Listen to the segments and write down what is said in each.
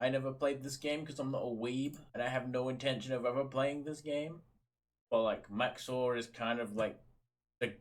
I never played this game because I'm not a weeb and I have no intention of ever playing this game. But like Max0r is kind of like the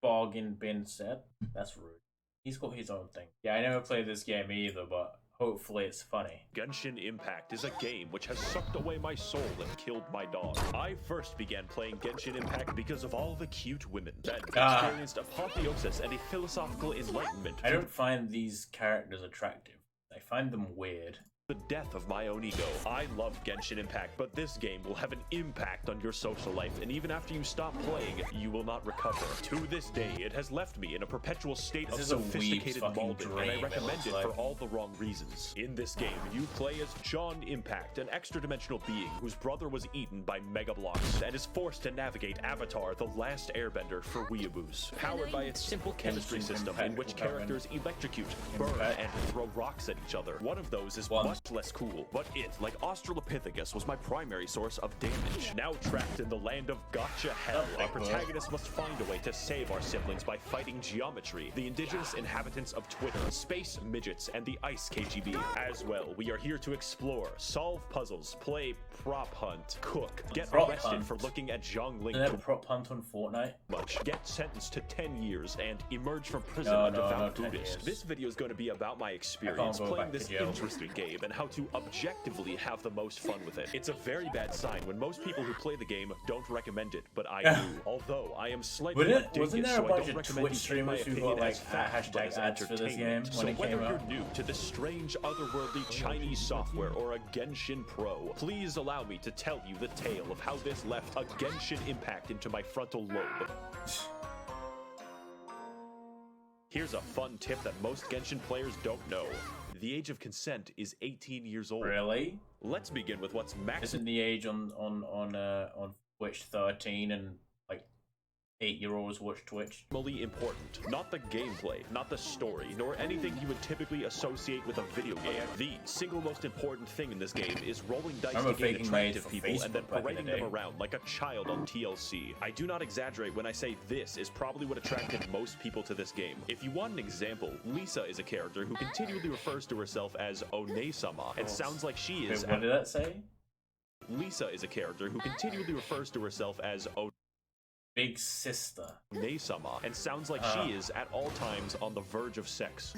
bargain bin set. That's rude. He's got his own thing. Yeah, I never played this game either, but hopefully it's funny. Genshin Impact is a game which has sucked away my soul and killed my dog. I first began playing Genshin Impact because of all the cute women that experienced apotheosis and a philosophical enlightenment. I don't find these characters attractive. I find them weird. The death of my own ego. I love Genshin Impact, but this game will have an impact on your social life, and even after you stop playing, you will not recover. To this day, it has left me in a perpetual state of sophisticated molding, and I recommend it for all the wrong reasons. In this game, you play as John Impact, an extra-dimensional being whose brother was eaten by Mega Blocks, and is forced to navigate Avatar, the last airbender for weeaboos. Powered by its simple chemistry system in which characters electrocute, burn, and throw rocks at each other. One of those is much less cool, but it, like Australopithecus, was my primary source of damage. Now trapped in the land of gotcha hell, our protagonist must find a way to save our siblings by fighting geometry, the indigenous inhabitants of Twitter, space midgets, and the ice KGB. As well, we are here to explore, solve puzzles, play prop hunt, cook, get arrested for looking at Zhongling prop hunt on Fortnite, get sentenced to 10 years, and emerge from prison a devout Buddhist. This video is going to be about my experience playing this interesting game and how to objectively have the most fun with it. It's a very bad sign when most people who play the game don't recommend it, but I do. Although I am slightly wasn't there a bunch of Twitch streamers who got like hashtag ads for this game when it came out? Whether you're new to this strange otherworldly Chinese software or a Genshin Pro, please allow me to tell you the tale of how this left a Genshin impact into my frontal lobe. Here's a fun tip that most Genshin players don't know. The age of consent is 18 years old. Really? Let's begin with what's max. Isn't the age on Twitch 13 and like 8-year-olds watch Twitch? Important. Not the gameplay, not the story, nor anything you would typically associate with a video game. The single most important thing in this game is rolling dice to gain attractive people and then parading them around like a child on TLC. I do not exaggerate when I say this is probably what attracted most people to this game. If you want an example, Lisa is a character who continually refers to herself as One-sama and sounds like she is. Wait, what did that say? Lisa is a character who continually refers to herself as Big sister. One-sama, and sounds like she is at all times on the verge of sex.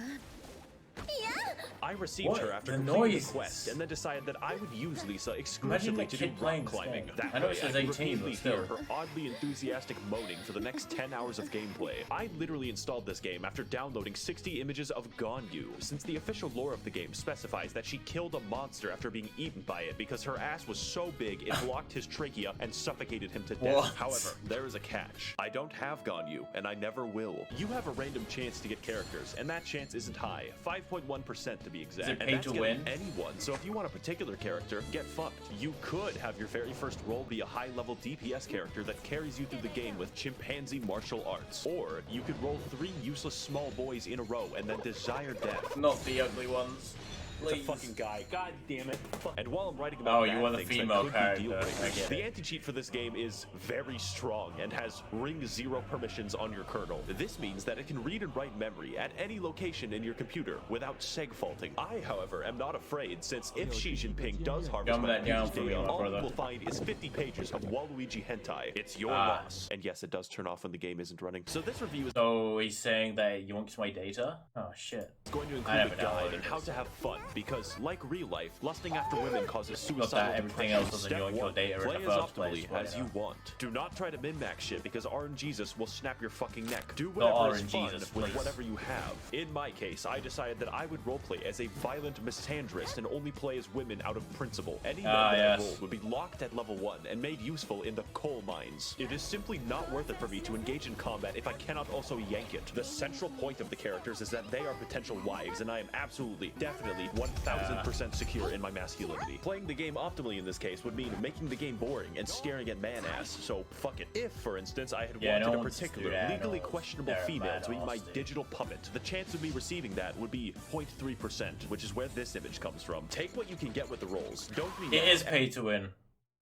I received her after completing the quest, and then decided that I would use Lisa exclusively to do rock climbing. That way, I could repeatedly hear her oddly enthusiastic moaning for the next 10 hours of gameplay. I literally installed this game after downloading 60 images of Ganyu, since the official lore of the game specifies that she killed a monster after being eaten by it because her ass was so big it blocked his trachea and suffocated him to death. However, there is a catch. I don't have Ganyu, and I never will. You have a random chance to get characters, and that chance isn't high. 5.1% to be exact. Is it pay to win? Anyone. So if you want a particular character, get fucked. You could have your very first role be a high-level DPS character that carries you through the game with chimpanzee martial arts. Or you could roll 3 useless small boys in a row and then desire death. Not the ugly ones. It's a fucking guy. God damn it. And while I'm writing about you want the female character. The anti-cheat for this game is very strong and has ring 0 permissions on your kernel. This means that it can read and write memory at any location in your computer without seg faulting. I, however, am not afraid, since if Xi Jinping does harvest my data, all you will find is 50 pages of Waluigi hentai. It's your loss. And yes, it does turn off when the game isn't running. So this review is... So he's saying that you want my data? Oh shit. It's going to include a guide on how to have fun. Because, like real life, lusting after women causes suicidal depression. Step 1, play as optimally as you want. Do not try to min-max shit because RNGesus will snap your fucking neck. Do whatever is fun with whatever you have. In my case, I decided that I would roleplay as a violent misandrist and only play as women out of principle. Any man that I rolled would be locked at level 1 and made useful in the coal mines. It is simply not worth it for me to engage in combat if I cannot also yank it. The central point of the characters is that they are potential wives, and I am absolutely, definitely, 1000% secure in my masculinity. Playing the game optimally in this case would mean making the game boring and staring at man-ass, so fuck it. If, for instance, I had wanted a particular, legally questionable female to be my digital puppet, the chance of me receiving that would be 0.3%, which is where this image comes from. Take what you can get with the roles. Don't be It is pay to win.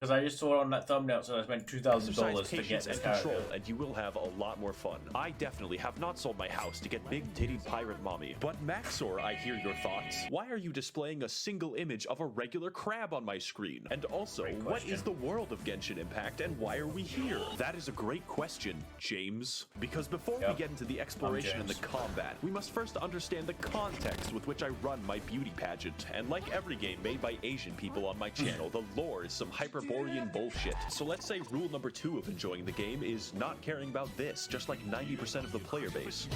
Because I just saw it on that thumbnail, so I spent $2,000 to get this character. And you will have a lot more fun. I definitely have not sold my house to get big titty pirate mommy. But Max0r, I hear your thoughts. Why are you displaying a single image of a regular crab on my screen? And also, what is the world of Genshin Impact and why are we here? That is a great question, James. Because before we get into the exploration and the combat, we must first understand the context with which I run my beauty pageant. And like every game made by Asian people on my channel, the lore is some Hyperborean bullshit. So let's say rule number 2 of enjoying the game is not caring about this, just like 90% of the player base.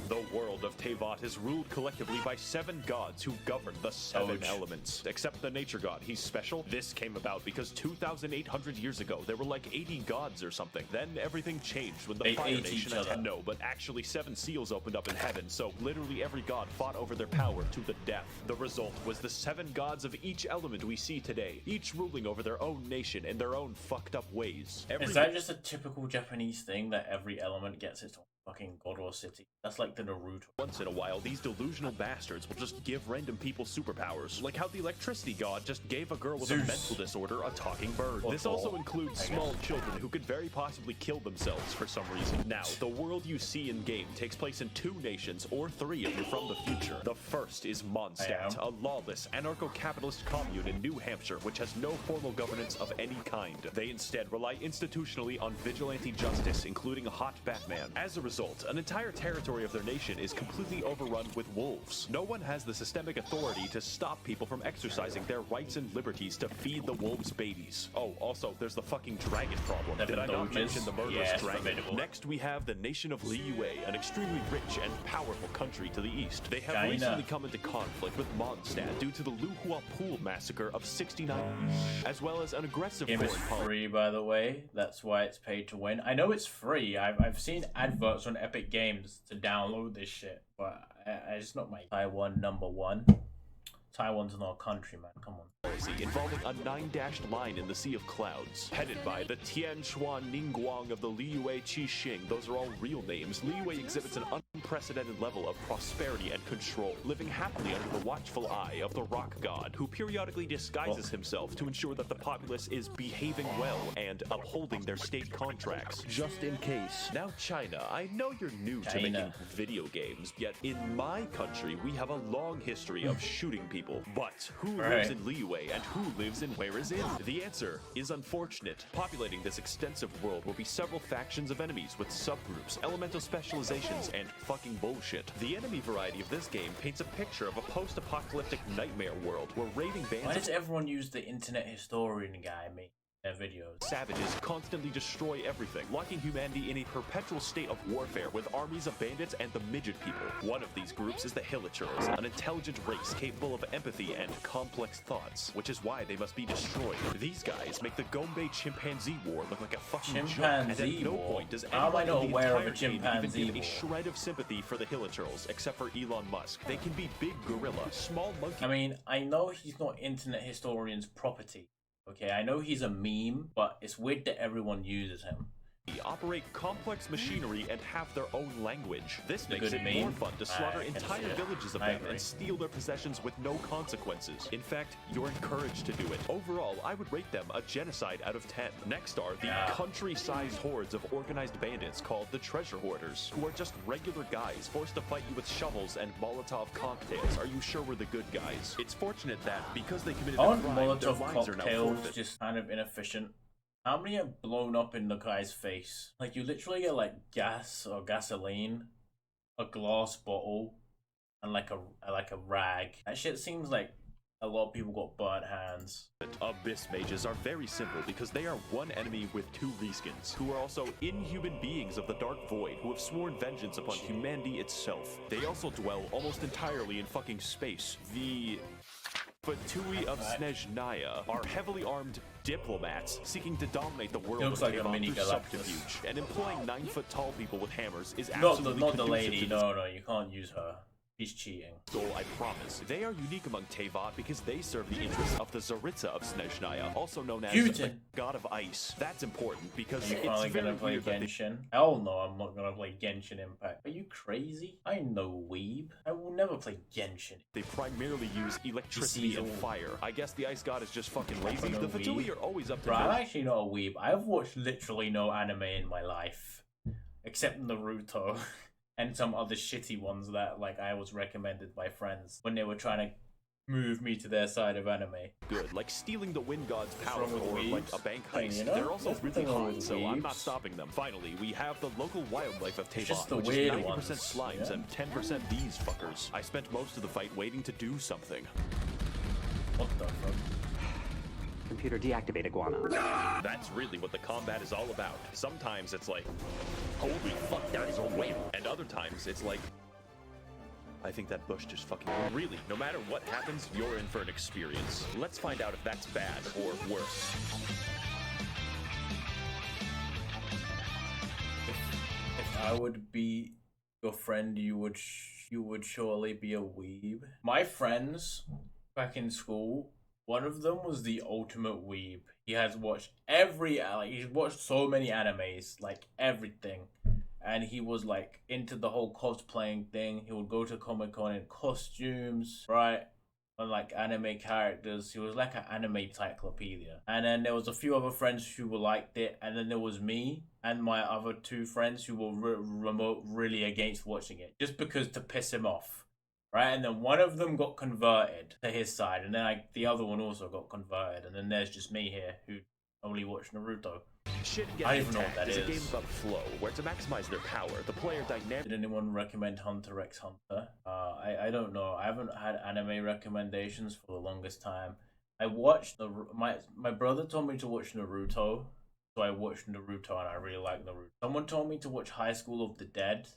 The world of Teyvat is ruled collectively by 7 gods who govern the 7 elements. Except the nature god, he's special. This came about because 2,800 years ago, there were like 80 gods or something. Then everything changed when the Fire Nation attacked. No, but actually 7 seals opened up in heaven, so literally every god fought over their power to the death. The result was the 7 gods of each element we see today, each ruling over their own nation in their own fucked up ways. Is that just a typical Japanese thing that every element gets its own fucking god or city? That's like the Naruto. Once in a while, these delusional bastards will just give random people superpowers, like how the electricity god just gave a girl with a mental disorder a talking bird. This also includes small children who could very possibly kill themselves for some reason. Now, the world you see in-game takes place in 2 nations, or 3 if you're from the future. The first is Mondstadt, a lawless, anarcho-capitalist commune in New Hampshire, which has no formal governance of any kind. They instead rely institutionally on vigilante justice, including a hot Batman. As a result, an entire territory of their nation is completely overrun with wolves. No one has the systemic authority to stop people from exercising their rights and liberties to feed the wolves' babies. Oh, also, there's the fucking dragon problem. Did I not mention the murderous dragon? Next, we have the nation of Liyue, an extremely rich and powerful country to the east. They have recently come into conflict with Mondstadt due to the Luhua Pool massacre of 69, as well as an aggressive foreign policy. Game is free, by the way. That's why it's paid to win. I know it's free. I've seen adverts on Epic Games to download this shit, but it's not my Taiwan #1. Taiwan's an old country, man. Come on. Involving a 9-dashed line in the Sea of Clouds, headed by the Tianchuan Ningguang of the Liyue Qixing. Those are all real names. Liyue exhibits an unprecedented level of prosperity and control, living happily under the watchful eye of the rock god, who periodically disguises himself to ensure that the populace is behaving well and upholding their state contracts, just in case. Now, China, I know you're new to making video games, yet in my country, we have a long history of shooting people. But who lives in Liyue and who lives in where is in? The answer is unfortunate. Populating this extensive world will be several factions of enemies with subgroups, elemental specializations, and fucking bullshit. The enemy variety of this game paints a picture of a post-apocalyptic nightmare world where raiding bands. Why does everyone use the internet historian guy their videos? Savages constantly destroy everything, locking humanity in a perpetual state of warfare with armies of bandits and the midget people. One of these groups is the Hilichurls, an intelligent race capable of empathy and complex thoughts, which is why they must be destroyed. These guys make the Gombe chimpanzee war look like a fucking joke, and at no point does anyone in the entire game even give a shred of sympathy for the Hilichurls, except for Elon Musk. They can be big gorilla, small monkey. I mean, I know he's not internet historian's property. Okay, I know he's a meme, but it's weird that everyone uses him. Operate complex machinery and have their own language. This makes it more fun to slaughter entire villages of them and steal their possessions with no consequences. In fact, you're encouraged to do it. Overall, I would rate them a genocide out of 10. Next are the country-sized hordes of organized bandits called the Treasure Hoarders, who are just regular guys forced to fight you with shovels and Molotov cocktails. Are you sure we're the good guys? It's fortunate that because they committed a crime, their lives are now forfeit. Just kind of inefficient. How many have blown up in the guy's face? Like, you literally get like gas or gasoline, a glass bottle, and like a rag. That shit seems like a lot of people got burnt hands. Abyss mages are very simple because they are one enemy with 2 reskins, who are also inhuman beings of the Dark Void who have sworn vengeance upon humanity itself. They also dwell almost entirely in fucking space. The Fatui of Snezhnaya are heavily armed diplomats seeking to dominate the world of Teyvat through subterfuge, and employing 9-foot-tall people with hammers is absolutely not the lady. No, you can't use her. He's cheating. Goal, I promise. They are unique among Teyvat because they serve the interests of the Tsaritsa of Snezhnaya, also known as the God of Ice. That's important because Are you it's finally very gonna play weird that Genshin? Hell no, I'm not gonna play Genshin Impact. Are you crazy? I know weeb. I will never play Genshin. they primarily use electricity and fire. I guess the Ice God is just fucking lazy. I'm The a Fatui weeb. are always up to Bro, no. I'm actually not a weeb. I've watched literally no anime in my life. Except Naruto. And some other shitty ones that like I was recommended by friends when they were trying to move me to their side of anime. Good, like stealing the Wind God's power wrong with or like weebs? a bank Hey, heist. you know, They're also there's really nothing wrong hot, with so I'm not weebs. stopping them. Finally, we have the local wildlife of just Teyvat, the which weird is 90% ones, slimes yeah? and 10% these fuckers. I spent most of the fight waiting to do something. What the fuck? Computer deactivate iguana. That's really what the combat is all about. Sometimes it's like, holy fuck, that is a whale. And other times it's like, I think that bush just fucking... Really, no matter what happens, you're in for an experience. Let's find out if that's bad or worse. If I would be your friend, you would surely be a weeb. My friends back in school, one of them was the ultimate weeb. He has watched he's watched so many animes, like everything. And he was like into the whole cosplaying thing. He would go to Comic-Con in costumes, right? And like anime characters. He was like an anime encyclopedia. And then there was a few other friends who liked it. And then there was me and my other two friends who were really against watching it. Just because to piss him off. Right? And then one of them got converted to his side. And then like the other one also got converted. And then there's just me here who only watch Naruto. Shit I Getting don't even know what Attacked that is a game is. about flow, where to maximize their power, the player dynamic... Did anyone recommend Hunter x Hunter? I don't know. I haven't had anime recommendations for the longest time. I watched my brother told me to watch Naruto, so I watched Naruto and I really like Naruto. Someone told me to watch High School of the Dead,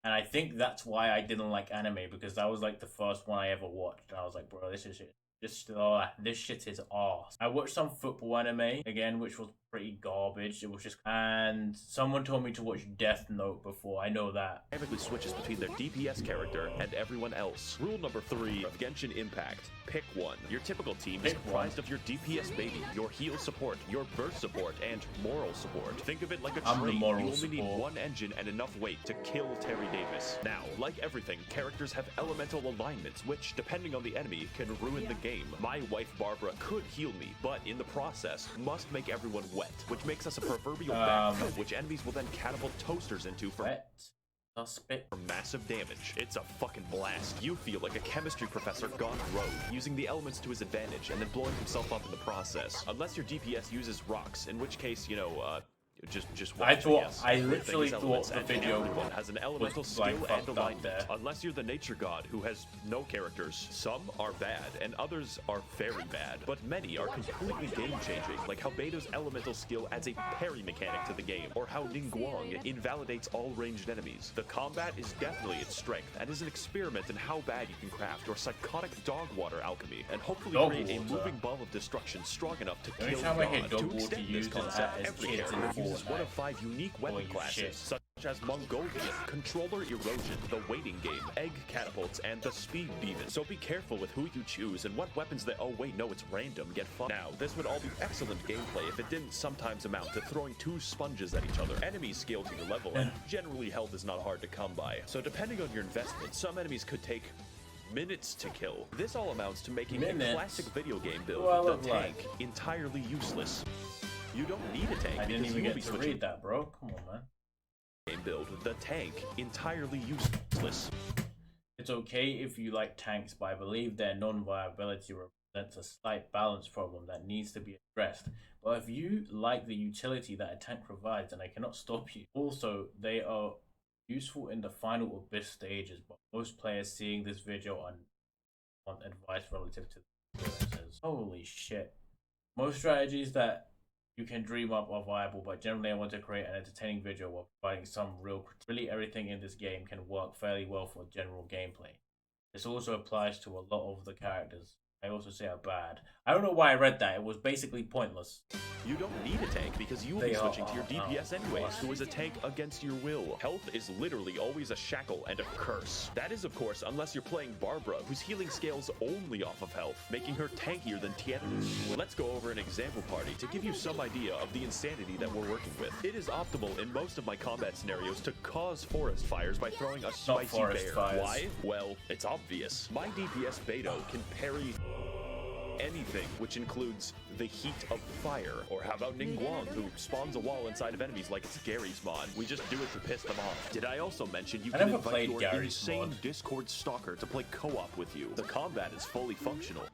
and I think that's why I didn't like anime, because that was like the first one I ever watched, and I was like, bro, this is shit. This shit is arse. I watched some football anime again, which was pretty garbage. It was just, and someone told me to watch Death Note before. I know that. dynamically switches between their DPS character and everyone else. Rule number 3 of Genshin Impact. Pick one. Your typical team is comprised of your DPS baby, your heal support, your burst support, and moral support. Think of it like a trade. You only need one engine and enough weight to kill Terry Davis. Now, like everything, characters have elemental alignments, which, depending on the enemy, can ruin the game. My wife Barbara could heal me, but in the process, must make everyone wet, which makes us a proverbial backfill, which enemies will then catapult toasters into for massive damage. It's a fucking blast. You feel like a chemistry professor gone rogue, using the elements to his advantage and then blowing himself up in the process. Unless your DPS uses rocks, in which case, you know, just watch. I literally thought the video has an elemental skill and alignment. Unless you're the nature god who has no characters. Some are bad and others are very bad, but many are completely game-changing, like how Beto's elemental skill adds a parry mechanic to the game, or how Ningguang invalidates all ranged enemies. The combat is definitely its strength and is an experiment in how bad you can craft your psychotic dog water alchemy and hopefully create a moving ball of destruction strong enough to kill God. To extend this concept, every character uses one of 5 unique weapon classes, such as Mongolian, Controller Erosion, the Waiting Game, Egg Catapults, and the Speed Demon. So be careful with who you choose and what weapons they— oh wait, no, it's random, get fucked. Now, this would all be excellent gameplay if it didn't sometimes amount to throwing 2 sponges at each other. Enemies scale to your level, and generally health is not hard to come by. So depending on your investment, some enemies could take minutes to kill. This all amounts to making a classic video game build, the tank, entirely useless. You don't need a tank. I didn't even get to read that, bro. Come on, man. Game build, the tank, entirely useless. It's okay if you like tanks, but I believe their non-viability represents a slight balance problem that needs to be addressed. But if you like the utility that a tank provides, then I cannot stop you. Also, they are useful in the final abyss stages, but most players seeing this video want advice relative to the experiences. Holy shit. Most strategies that you can dream up are viable, but generally I want to create an entertaining video while providing some real critique. Really everything in this game can work fairly well for general gameplay. This also applies to a lot of the characters. I also say are bad. I don't know why I read that. It was basically pointless. You don't need a tank because you will be switching to your DPS anyways, who is a tank against your will. Health is literally always a shackle and a curse. That is, of course, unless you're playing Barbara, whose healing scales only off of health, making her tankier than Tien. Let's go over an example party to give you some idea of the insanity that we're working with. It is optimal in most of my combat scenarios to cause forest fires by throwing a spicy bear. Why? Well, it's obvious. My DPS Beto can parry anything, which includes the heat of fire. Or how about Ningguang, who spawns a wall inside of enemies like it's Gary's mod. We just do it to piss them off. Did I also mention you can invite your insane Discord stalker to play co-op with you? The combat is fully functional.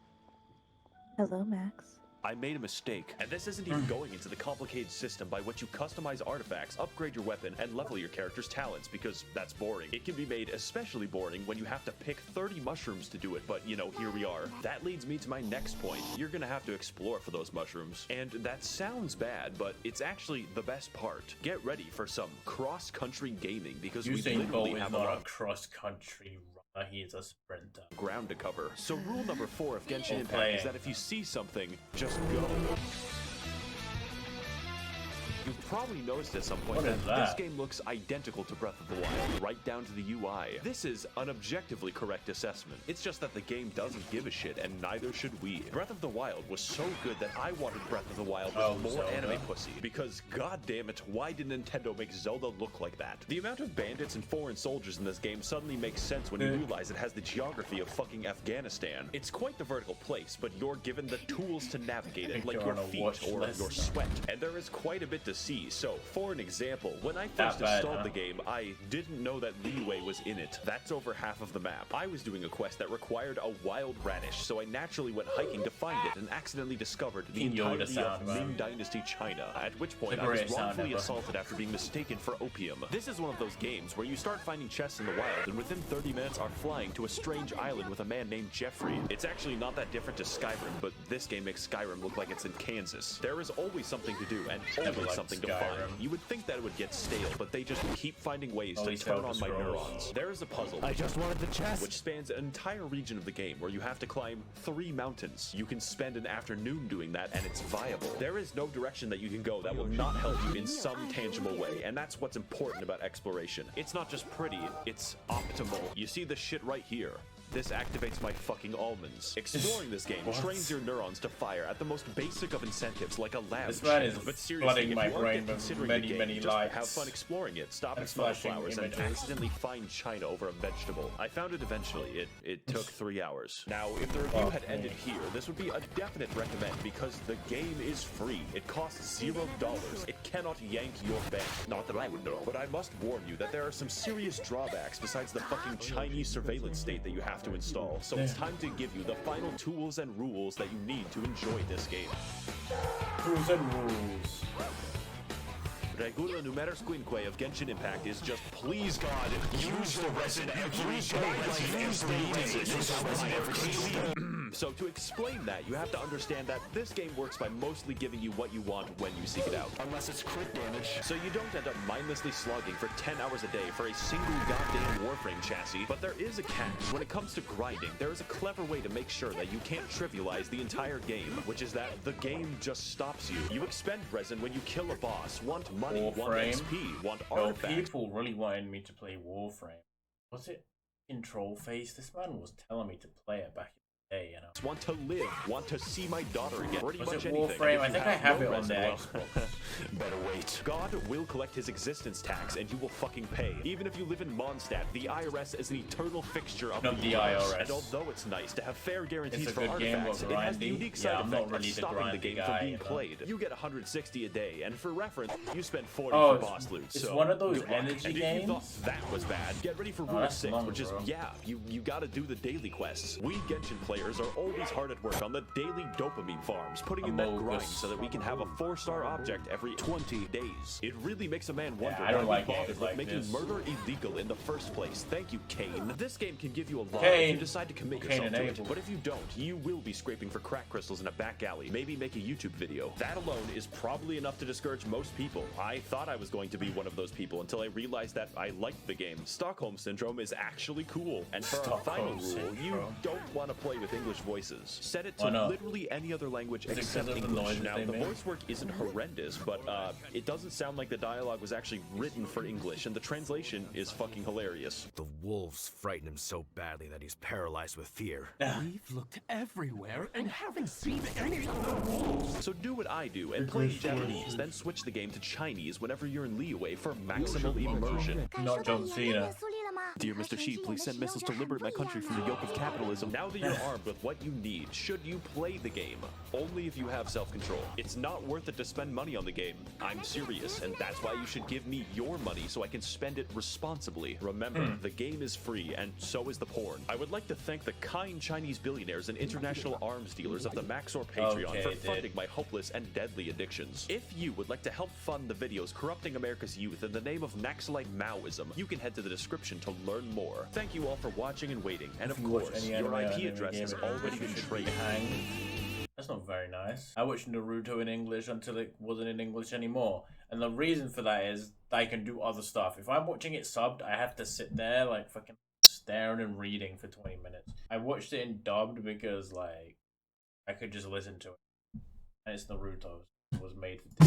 Hello, Max. I made a mistake, and this isn't even going into the complicated system by which you customize artifacts, upgrade your weapon, and level your character's talents, because that's boring. It can be made especially boring when you have to pick 30 mushrooms to do it, but you know, here we are. That leads me to my next point. You're gonna have to explore for those mushrooms. And that sounds bad, but it's actually the best part. Get ready for some cross-country gaming, because we literally have a lot of cross-country. He's a sprinter. Ground to cover. So rule number 4 of Genshin Impact is that if you see something, just go. You've probably noticed at some point that this game looks identical to Breath of the Wild, right down to the UI. This is an objectively correct assessment. It's just that the game doesn't give a shit, and neither should we. Breath of the Wild was so good that I wanted Breath of the Wild with more anime pussy, because goddammit, why did Nintendo make Zelda look like that? The amount of bandits and foreign soldiers in this game suddenly makes sense when you realize it has the geography of fucking Afghanistan. It's quite the vertical place, but you're given the tools to navigate it, like your feet or your sweat. And there is quite a bit to see. So, for an example, when I first installed the game, I didn't know that Liyue was in it. That's over half of the map. I was doing a quest that required a wild radish, so I naturally went hiking to find it and accidentally discovered the entirety of Ming Dynasty China, at which point I was wrongfully assaulted after being mistaken for opium. This is one of those games where you start finding chests in the wild, and within 30 minutes are flying to a strange island with a man named Jeffrey. It's actually not that different to Skyrim, but this game makes Skyrim look like it's in Kansas. There is always something to do, and always something to find. You would think that it would get stale, but they just keep finding ways to turn on my neurons. There is a puzzle. I just wanted the chest. Which spans an entire region of the game where you have to climb 3 mountains. You can spend an afternoon doing that, and it's viable. There is no direction that you can go that will not help you in some tangible way, and that's what's important about exploration. It's not just pretty, it's optimal. You see the shit right here. This activates my fucking almonds. Exploring this game trains your neurons to fire at the most basic of incentives, like a lab. This man is but seriously, my brain with many lights. Have fun exploring it. Stop and smell flowers and accidentally find China over a vegetable. I found it eventually. It took 3 hours. Now, if the review had ended here, this would be a definite recommend because the game is free. It costs $0. It cannot yank your bank. Not that I would know. But I must warn you that there are some serious drawbacks besides the fucking Chinese surveillance state that you have to install, so it's time to give you the final tools and rules that you need to enjoy this game. Rules and rules. Regula numeris quinque of Genshin Impact is just, please God, use the resin every day. So to explain that, you have to understand that this game works by mostly giving you what you want when you seek it out. Unless it's crit damage. So you don't end up mindlessly slogging for 10 hours a day for a single goddamn Warframe chassis. But there is a catch. When it comes to grinding, there is a clever way to make sure that you can't trivialize the entire game, which is that the game just stops you. You expend resin when you kill a boss, want money, want XP, want artifacts. People really wanted me to play Warframe. Was it Control Phase? This man was telling me to play it back in the day, you know. Want to live, want to see my daughter again. Pretty much anything. Warframe? I think I have it on the Xbox. Better wait. God will collect his existence tax, and you will fucking pay. Even if you live in Mondstadt, the IRS is an eternal fixture of the IRS. And although it's nice to have fair guarantees for artifacts, it has the unique side effect of stopping the game from being played. You get 160 a day, and for reference, you spend 40 for boss loot. It's one of those energy and games. If you thought that was bad, get ready for Rule 6, which is, you gotta do the daily quests. We Genshin players are always hard at work on the daily dopamine farms, putting in that grind so that we can have a 4-star object every 20 days. It really makes a man wonder why we bothered with making murder illegal in the first place. Thank you, Kane. This game can give you a lot if you decide to commit yourself to it, but if you don't, you will be scraping for crack crystals in a back alley, maybe make a YouTube video. That alone is probably enough to discourage most people. I thought I was going to be one of those people until I realized that I liked the game. Stockholm Syndrome is actually cool, and for our final rule, you don't want to play with with English voices. Set it Why to not? literally any other language Is it except 'cause of the English. noises Now, they the make? voice work isn't horrendous, but it doesn't sound like the dialogue was actually written for English, and the translation is fucking hilarious. The wolves frighten him so badly that he's paralyzed with fear. We've looked everywhere and haven't seen any of the wolves. So do what I do and play Japanese, then switch the game to Chinese whenever you're in Liyue for maximal immersion. Not John Cena. Dear Mr. Xi, please send missiles to liberate my country from the yoke of capitalism. Now that you're armed with what you need, should you play the game? Only if you have self-control. It's not worth it to spend money on the game. I'm serious, and that's why you should give me your money so I can spend it responsibly. Remember, the game is free, and so is the porn. I would like to thank the kind Chinese billionaires and international arms dealers of the Max0r Patreon Okay, for dude. funding my hopeless and deadly addictions. If you would like to help fund the videos corrupting America's youth in the name of Naxalite Maoism, you can head to the description to learn more. Thank you all for watching and waiting, and of If you watch course, any your anime or IP anime address game, has already been you should traded. be hanged. That's not very nice. I watched Naruto in English until it wasn't in English anymore. And the reason for that is I can do other stuff. If I'm watching it subbed, I have to sit there like fucking staring and reading for 20 minutes. I watched it in dubbed because like I could just listen to it. And it's Naruto. It was made for